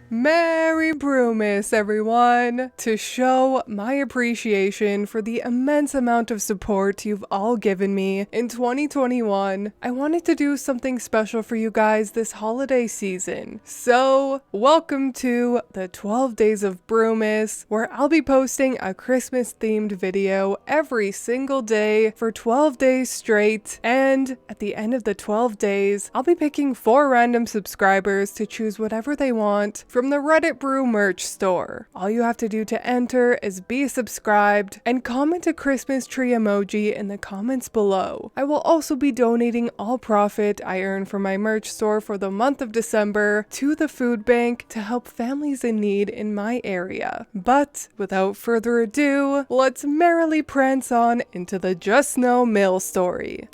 Merry Brewmas, everyone! To show my appreciation for the immense amount of support you've all given me in 2021, I wanted to do something special for you guys this holiday season. So, welcome to the 12 Days of Brewmas, where I'll be posting a Christmas-themed video every single day for 12 days straight, and at the end of the 12 days, I'll be picking 4 random subscribers to choose whatever they want from the Reddit Brew merch store. All you have to do to enter is be subscribed and comment a Christmas tree emoji in the comments below. I will also be donating all profit I earn from my merch store for the month of December to the food bank to help families in need in my area. But without further ado, let's merrily prance on into the JUSTNOMIL story.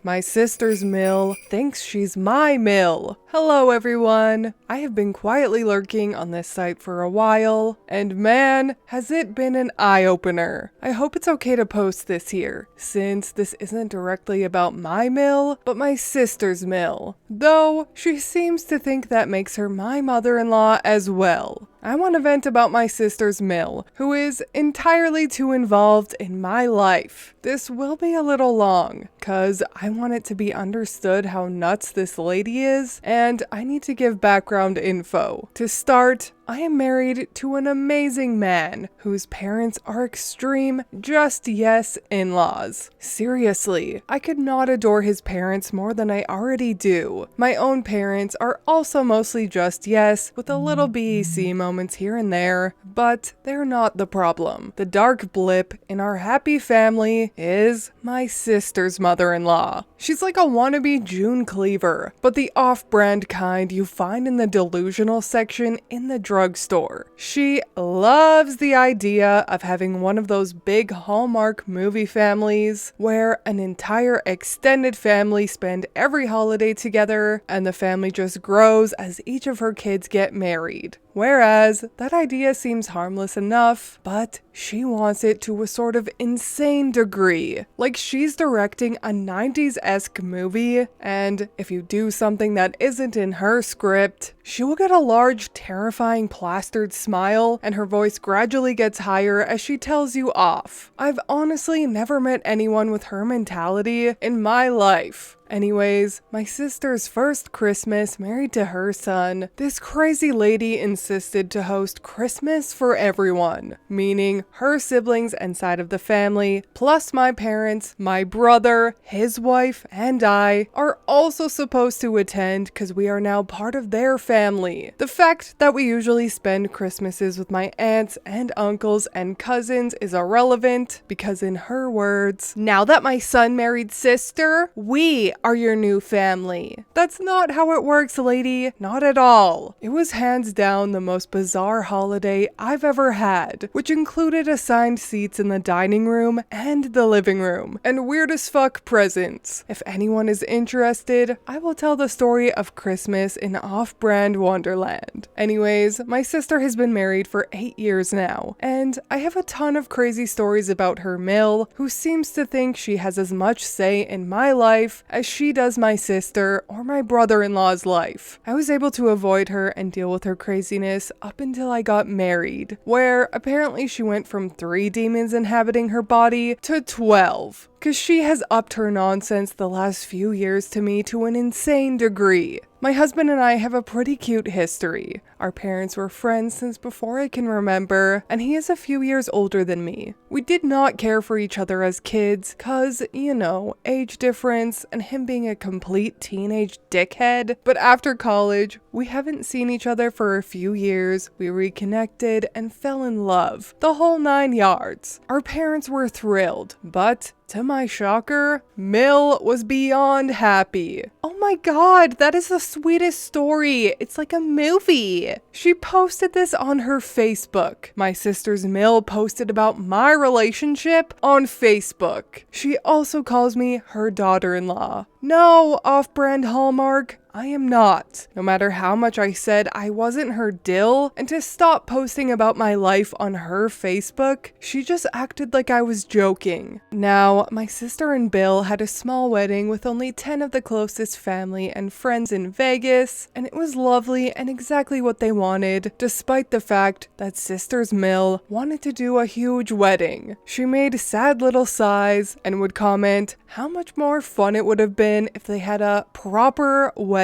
My sister's mill thinks she's my mill. Hello everyone! I have been quietly lurking on this site for a while, and man, has it been an eye-opener. I hope it's okay to post this here, since this isn't directly about my mill, but my sister's mill. Though, she seems to think that makes her my mother-in-law as well. I want to vent about my sister's mill, who is entirely too involved in my life. This will be a little long, cause I want it to be understood how nuts this lady is, and I need to give background info. To start, I am married to an amazing man whose parents are extreme just yes in-laws. Seriously, I could not adore his parents more than I already do. My own parents are also mostly just yes, with a little BEC moments here and there, but they're not the problem. The dark blip in our happy family is my sister's mother-in-law. She's like a wannabe June Cleaver, but the off-brand kind you find in the delusional section in the drugstore. She loves the idea of having one of those big Hallmark movie families where an entire extended family spend every holiday together and the family just grows as each of her kids get married. Whereas, that idea seems harmless enough, but she wants it to a sort of insane degree. Like she's directing a 90s-esque movie, and if you do something that isn't in her script, she will get a large, terrifying plastered smile, and her voice gradually gets higher as she tells you off. I've honestly never met anyone with her mentality in my life. Anyways, my sister's first Christmas married to her son, this crazy lady insisted to host Christmas for everyone, meaning her siblings and side of the family, plus my parents, my brother, his wife, and I are also supposed to attend because we are now part of their family. The fact that we usually spend Christmases with my aunts and uncles and cousins is irrelevant because in her words, now that my son married sister, we are your new family. That's not how it works, lady. Not at all. It was hands down the most bizarre holiday I've ever had, which included assigned seats in the dining room and the living room, and weird as fuck presents. If anyone is interested, I will tell the story of Christmas in off-brand Wonderland. Anyways, my sister has been married for 8 years now, and I have a ton of crazy stories about her mill, who seems to think she has as much say in my life as she does my sister or my brother-in-law's life. I was able to avoid her and deal with her craziness up until I got married, where apparently she went from 3 demons inhabiting her body to 12. Cause she has upped her nonsense the last few years to me to an insane degree. My husband and I have a pretty cute history. Our parents were friends since before I can remember, and he is a few years older than me. We did not care for each other as kids, cause, you know, age difference and him being a complete teenage dickhead. But after college, we haven't seen each other for a few years, we reconnected and fell in love. The whole 9 yards. Our parents were thrilled, but to my shocker, Mill was beyond happy. Oh my god, that is the sweetest story. It's like a movie. She posted this on her Facebook. My sister's Mill posted about my relationship on Facebook. She also calls me her daughter-in-law. No, off-brand Hallmark, I am not. No matter how much I said I wasn't her dill and to stop posting about my life on her Facebook, she just acted like I was joking. Now, my sister and Bill had a small wedding with only 10 of the closest family and friends in Vegas, and it was lovely and exactly what they wanted, despite the fact that Sisters Mill wanted to do a huge wedding. She made sad little sighs and would comment how much more fun it would have been if they had a proper wedding.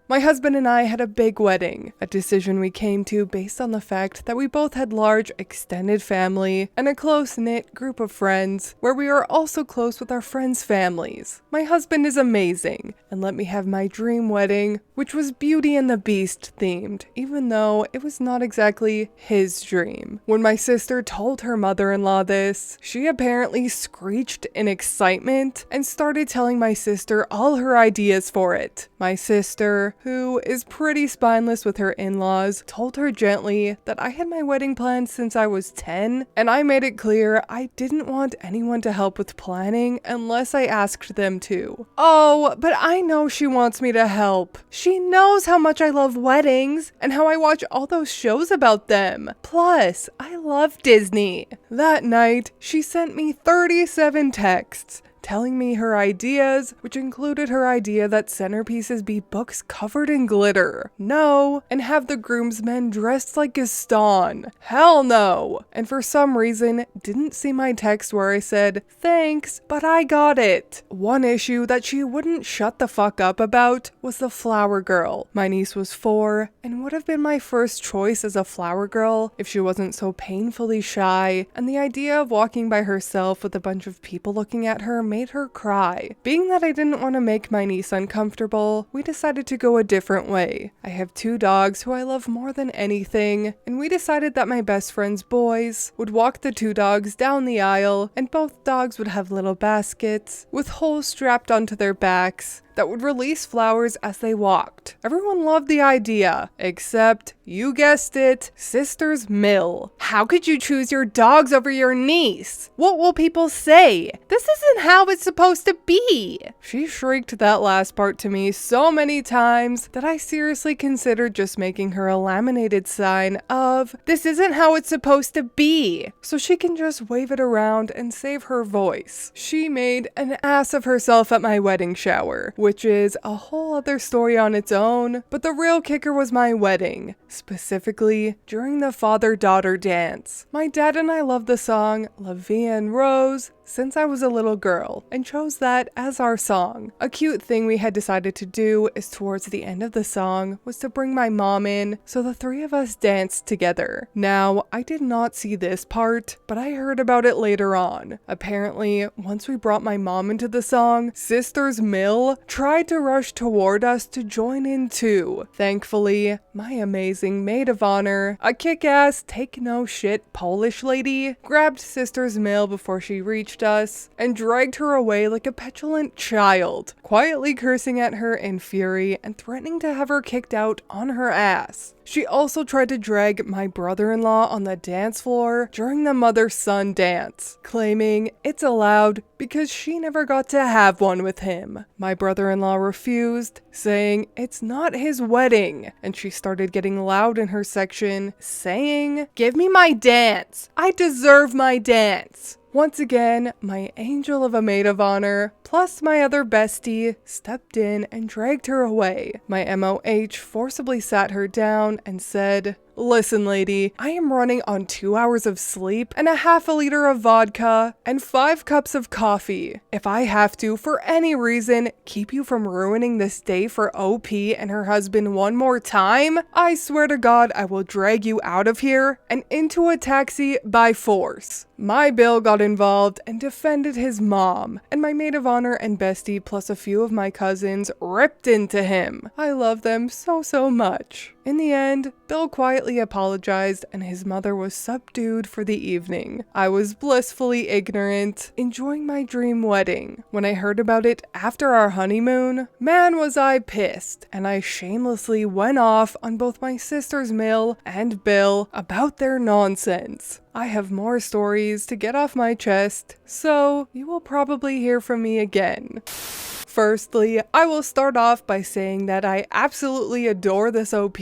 My husband and I had a big wedding, a decision we came to based on the fact that we both had large extended family and a close-knit group of friends where we are also close with our friends' families. My husband is amazing and let me have my dream wedding, which was Beauty and the Beast themed, even though it was not exactly his dream. When my sister told her mother-in-law this, she apparently screeched in excitement and started telling my sister all her ideas for it. My sister, who is pretty spineless with her in-laws, told her gently that I had my wedding planned since I was 10, and I made it clear I didn't want anyone to help with planning unless I asked them to. Oh, but I know she wants me to help. She knows how much I love weddings and how I watch all those shows about them. Plus, I love Disney. That night, she sent me 37 texts telling me her ideas, which included her idea that centerpieces be books covered in glitter. No, and have the groomsmen dressed like Gaston. Hell no. And for some reason, didn't see my text where I said, thanks, but I got it. One issue that she wouldn't shut the fuck up about was the flower girl. My niece was 4 and would have been my first choice as a flower girl if she wasn't so painfully shy, and the idea of walking by herself with a bunch of people looking at her made her cry. Being that I didn't want to make my niece uncomfortable, we decided to go a different way. I have 2 dogs who I love more than anything, and we decided that my best friend's boys would walk the 2 dogs down the aisle, and both dogs would have little baskets with holes strapped onto their backs that would release flowers as they walked. Everyone loved the idea, except, you guessed it, Sisters Mill. How could you choose your dogs over your niece? What will people say? This isn't how it's supposed to be. She shrieked that last part to me so many times that I seriously considered just making her a laminated sign of, this isn't how it's supposed to be, so she can just wave it around and save her voice. She made an ass of herself at my wedding shower, which is a whole other story on its own, but the real kicker was my wedding, specifically during the father-daughter dance. My dad and I love the song La Vie en Rose since I was a little girl and chose that as our song. A cute thing we had decided to do is towards the end of the song was to bring my mom in so the 3 of us danced together. Now, I did not see this part, but I heard about it later on. Apparently, once we brought my mom into the song, Sisters Mill tried to rush toward us to join in too. Thankfully, my amazing maid of honor, a kick-ass, take-no-shit Polish lady, grabbed Sisters Mill before she reached us and dragged her away like a petulant child, quietly cursing at her in fury and threatening to have her kicked out on her ass. She also tried to drag my brother-in-law on the dance floor during the mother-son dance, claiming it's allowed because she never got to have one with him. My brother-in-law refused, saying it's not his wedding, and she started getting loud in her section, saying, "Give me my dance! I deserve my dance!" Once again, my angel of a maid of honor, plus my other bestie, stepped in and dragged her away. My MOH forcibly sat her down and said, "Listen, lady, I am running on 2 hours of sleep and a half a liter of vodka and 5 cups of coffee. If I have to, for any reason, keep you from ruining this day for OP and her husband one more time, I swear to God I will drag you out of here and into a taxi by force." My Bill got involved and defended his mom, and my maid of honor and bestie plus a few of my cousins ripped into him. I love them so much. In the end, Bill quietly apologized and his mother was subdued for the evening. I was blissfully ignorant, enjoying my dream wedding. When I heard about it after our honeymoon, man was I pissed, and I shamelessly went off on both my Sisters Mill and Bill about their nonsense. I have more stories to get off my chest, so you will probably hear from me again. Firstly, I will start off by saying that I absolutely adore this OP.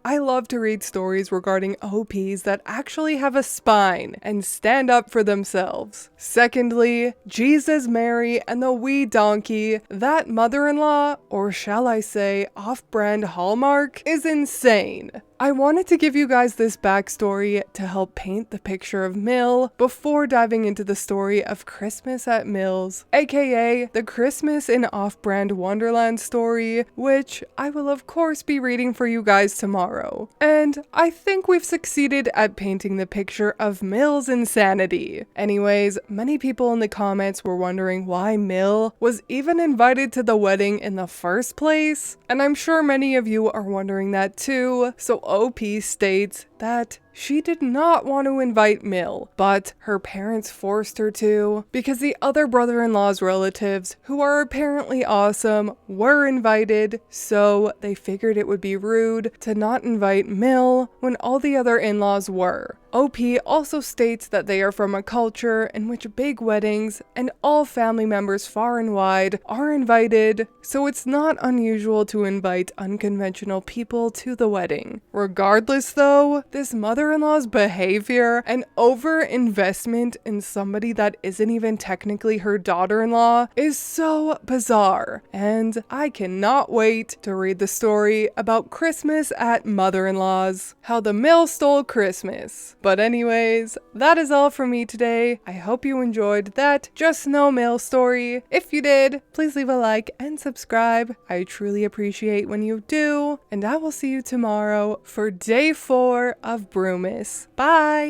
I love to read stories regarding OPs that actually have a spine and stand up for themselves. Secondly, Jesus, Mary, and the wee donkey, that mother-in-law, or shall I say off-brand Hallmark, is insane. I wanted to give you guys this backstory to help paint the picture of Mill before diving into the story of Christmas at Mill's, aka the Christmas in Off-Brand Wonderland story, which I will of course be reading for you guys tomorrow. And I think we've succeeded at painting the picture of Mill's insanity. Anyways, many people in the comments were wondering why Mill was even invited to the wedding in the first place, and I'm sure many of you are wondering that too, so OP states that she did not want to invite Mill, but her parents forced her to because the other brother-in-law's relatives, who are apparently awesome, were invited, so they figured it would be rude to not invite Mill when all the other in-laws were. OP also states that they are from a culture in which big weddings and all family members far and wide are invited, so it's not unusual to invite unconventional people to the wedding. Regardless though, this mother-in-law's behavior and over-investment in somebody that isn't even technically her daughter-in-law is so bizarre, and I cannot wait to read the story about Christmas at mother-in-law's, how the Mill stole Christmas. But anyways, that is all from me today. I hope you enjoyed that Just No Mill story. If you did, please leave a like and subscribe. I truly appreciate when you do, and I will see you tomorrow for day 4 of Brewmas. Bye!